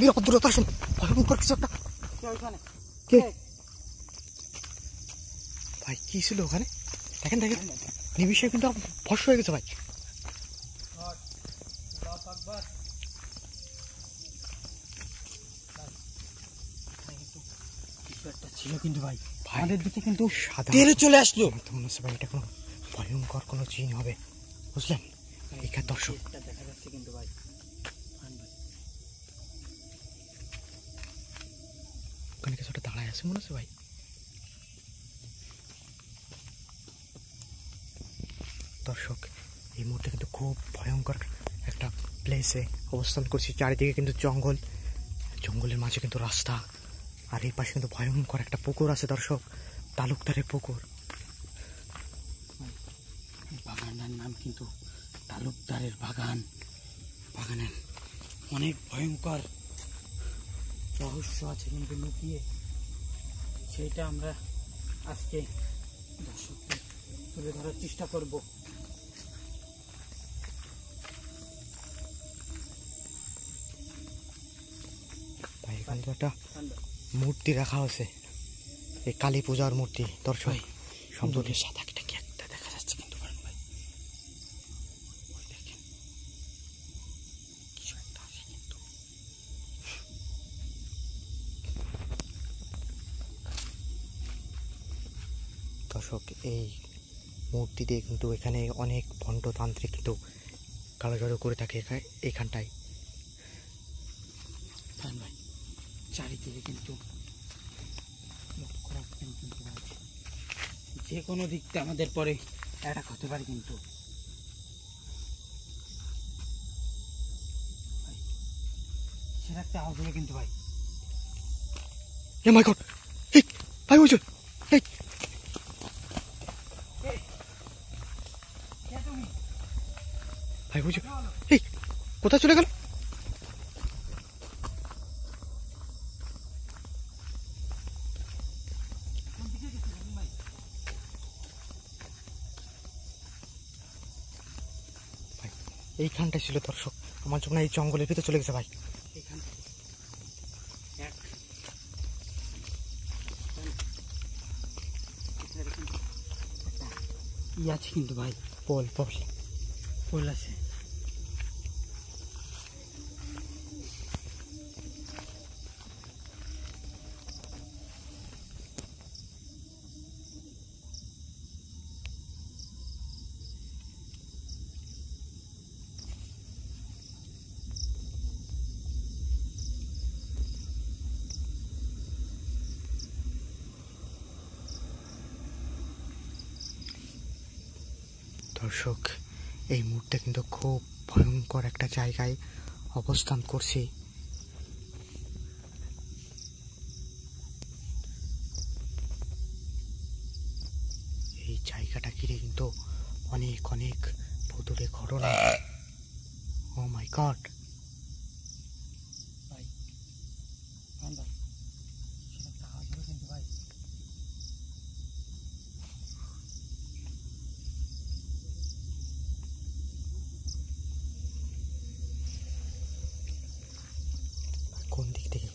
নিরাপদ দূরত্ব আসেন, ভয়ঙ্কর কিছু একটা। ভাই কি ছিল ওখানে? দেখেন দেখেন, নিমিশে কিন্তু ভস্ম হয়ে গেছে ভাই। ছিল কিন্তু ভাই, আমাদের দিকে কিন্তু তেরে চলে আসলো। মনে হচ্ছে ভাই এটা কোনো ভয়ঙ্কর কোনো জিন হবে, বুঝলেন? এখানে দর্শক দেখা যাচ্ছে কিন্তু ভাই, ওখানে কিছু একটা দাঁড়ায় আছে মনে হচ্ছে ভাই। দর্শক এই মুহূর্তে কিন্তু খুব ভয়ঙ্কর একটা প্লেসে অবস্থান করছি। চারিদিকে কিন্তু জঙ্গল, জঙ্গলের মাঝে কিন্তু রাস্তা, আর এই পাশে কিন্তু ভয়ঙ্কর একটা পুকুর আছে দর্শক, তালুকদারের পুকুর। বাগানটার নাম কিন্তু তালুকদারের বাগান। বাগানের অনেক ভয়ঙ্কর রহস্য আছে কিন্তু লুকিয়ে, সেইটা আমরা আজকে দর্শককে তুলে ধরার চেষ্টা করব। ভাই এখানে তো একটা মূর্তি রাখা আছে, এই কালী পূজার মূর্তি দর্শক। সম্পর্কে সাদা কি একটা দেখা যাচ্ছে কিন্তু ভাই, ওই দেখেন কিছু একটা আছে কিন্তু। দর্শক এই মূর্তি দিয়ে কিন্তু এখানে অনেক ভণ্ডতান্ত্রিক কিন্তু কালোজাদু করে থাকে এইখানটায়। ভাই চারিদিকে কিন্তু লক্ষ্য রাখবেন কিন্তু ভাই, যে কোনো দিক থেকে আমাদের পরে অ্যাটাক হতে পারে কিন্তু। সেটা একটা আওয়াজ হলো কিন্তু ভাই। মাই গড, এই ভাই বুঝো, এই ভাই বুঝো, এই কোথায় চলে গেল? এইখানটাই ছিল দর্শক, আমার জন্য এই জঙ্গলের ভিতরে চলে গেছে ভাই। ই আছে কিন্তু ভাই, পোল পোল পোল আছে। দর্শক এই মুহূর্তে কিন্তু খুব ভয়ঙ্কর একটা জায়গায় অবস্থান করছি। এই জায়গাটা ঘিরে কিন্তু অনেক অনেক ভুতুড়ে ঘটনা। ও মাই গড,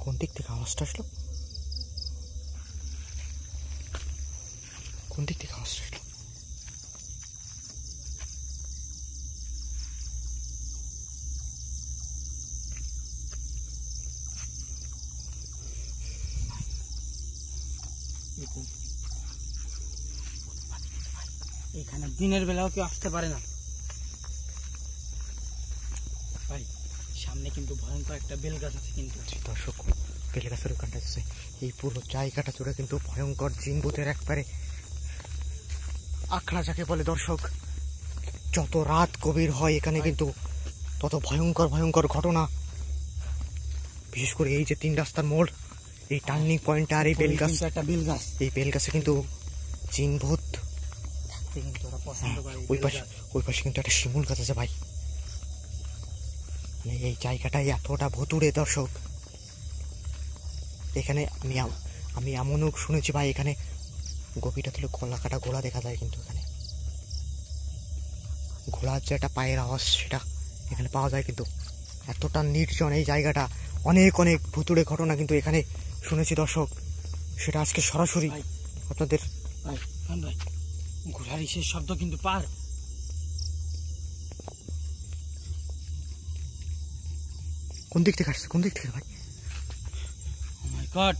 কোন দিক থেকে আওয়াজটা আসলো? কোন দিক থেকে আওয়াজটা আসলো? এখানে দিনের বেলাও কেউ আসতে পারে না ভাই। সামনে কিন্তু ভয়ঙ্কর একটা বেল গাছ আছে কিন্তু। দর্শক বেল গাছের ওখানটা আছে, এই পুরো জায়গাটা জুড়ে কিন্তু ভয়ঙ্কর জিন ভূতের একবারে আখড়া যাকে বলে দর্শক। যত রাত গভীর হয় এখানে কিন্তু তত ভয়ঙ্কর ভয়ঙ্কর ঘটনা। বিশেষ করে এই যে 3 রাস্তার মোড়, এই টার্নিং পয়েন্ট আর এই বেল গাছ, একটা বেল গাছ, এই বেল গাছে কিন্তু জিন ভূত থাকতে কিন্তু ওরা পছন্দ করে। ওই পাশে কিন্তু একটা শিমুল গাছ আছে ভাই। মানে এই জায়গাটাই এতটা ভুতুড়ে দর্শক। এখানে আমি এমনও শুনেছি ভাই, এখানে গভীরটা তুলে গলা কাটা ঘোড়া দেখা যায় কিন্তু। এখানে ঘোড়ার যে একটা পায়ের আওয়াজ সেটা এখানে পাওয়া যায় কিন্তু। এতটা নির্জন এই জায়গাটা, অনেক অনেক ভুতুড়ে ঘটনা কিন্তু এখানে শুনেছি দর্শক, সেটা আজকে সরাসরি আপনাদের। ভাই ভাই ঘোড়ার ইসের শব্দ কিন্তু পার। কোন দিক থেকে আসছে, কোন দিক থেকে ভাই? ও মাই গড,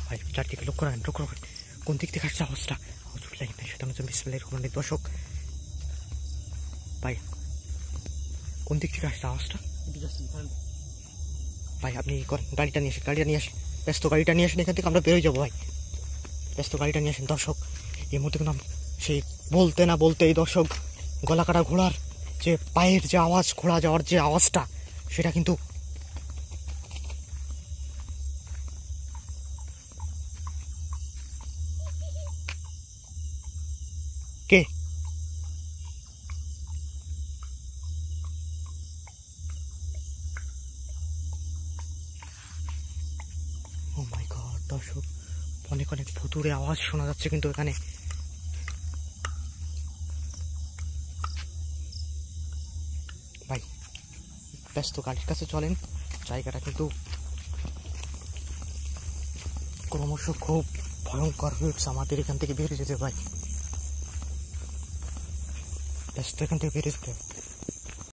ভাই চারদিকে লক্ষ্য রাখেন, লক্ষ্য রাখেন কোন দিক থেকে আসছে আওয়াজটা। দর্শক ভাই কোন দিক থেকে আসছে আওয়াজটা? ভাই আপনি করেন, গাড়িটা নিয়ে আসেন, গাড়িটা নিয়ে আসেন, ব্যস্ত গাড়িটা নিয়ে আসেন, এখান থেকে আমরা বেরোয় যাবো ভাই। ব্যস্ত গাড়িটা নিয়ে আসেন দর্শক। এর মধ্যে কিন্তু সেই বলতে না বলতে এই দর্শক গলা কাটা ঘোড়ার যে পায়ের যে আওয়াজ, ঘোড়া যাওয়ার যে আওয়াজটা, সেটা কিন্তু কে? ও মাই গড দর্শক, অনেক অনেক ভুতুড়ে আওয়াজ শোনা যাচ্ছে কিন্তু এখানে। ভাই ব্যস্ত গাড়ির কাছে চলেন, জায়গাটা কিন্তু ক্রমশ খুব ভয়ঙ্কর হয়ে উঠছে, আমাদের এখান থেকে বেরিয়ে যেতে ভাই, ব্যস্ত এখান থেকে বেরিয়ে যেতে।